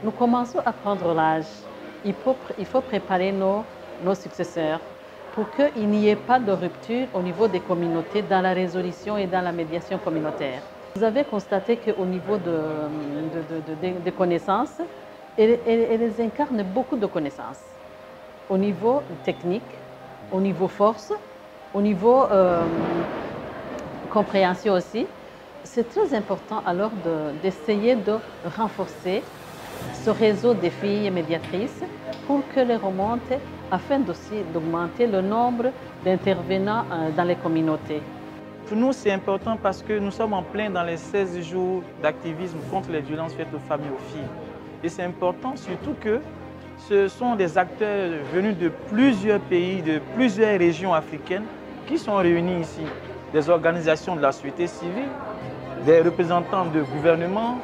nous commençons à prendre l'âge. Il faut préparer nos successeurs pour qu'il n'y ait pas de rupture au niveau des communautés dans la résolution et dans la médiation communautaire. Vous avez constaté qu'au niveau des connaissances, elles incarnent beaucoup de connaissances. Au niveau technique, au niveau force, au niveau compréhension aussi. C'est très important alors d'essayer de renforcer ce réseau des filles médiatrices pour que les remontent afin aussi d'augmenter le nombre d'intervenants dans les communautés. Pour nous, c'est important parce que nous sommes en plein dans les 16 jours d'activisme contre les violences faites aux femmes et aux filles. Et c'est important surtout que ce sont des acteurs venus de plusieurs pays, de plusieurs régions africaines qui sont réunis ici. Des organisations de la société civile, des représentants de gouvernement,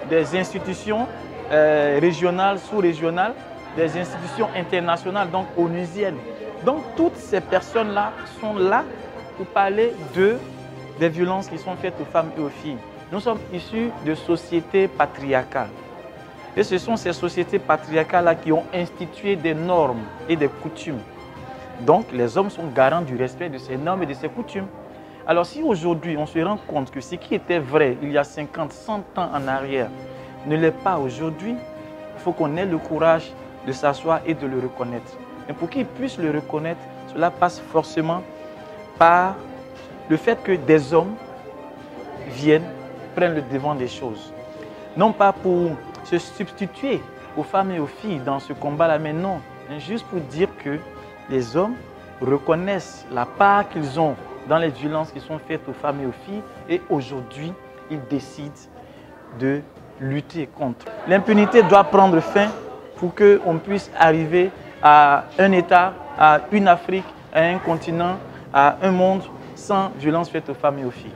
des institutions régionales, sous-régionales, des institutions internationales, donc onusiennes. Donc toutes ces personnes-là sont là pour parler des violences qui sont faites aux femmes et aux filles. Nous sommes issus de sociétés patriarcales. Et ce sont ces sociétés patriarcales-là qui ont institué des normes et des coutumes. Donc les hommes sont garants du respect de ces normes et de ces coutumes. Alors si aujourd'hui on se rend compte que ce qui était vrai il y a 50, 100 ans en arrière ne l'est pas aujourd'hui, il faut qu'on ait le courage de s'asseoir et de le reconnaître. Mais pour qu'ils puissent le reconnaître, cela passe forcément par le fait que des hommes viennent, prennent le devant des choses. Non pas pour se substituer aux femmes et aux filles dans ce combat-là, mais non, juste pour dire que les hommes reconnaissent la part qu'ils ont dans les violences qui sont faites aux femmes et aux filles et aujourd'hui, ils décident de lutter contre. L'impunité doit prendre fin pour qu'on puisse arriver à un État, à une Afrique, à un continent, à un monde sans violence faite aux femmes et aux filles.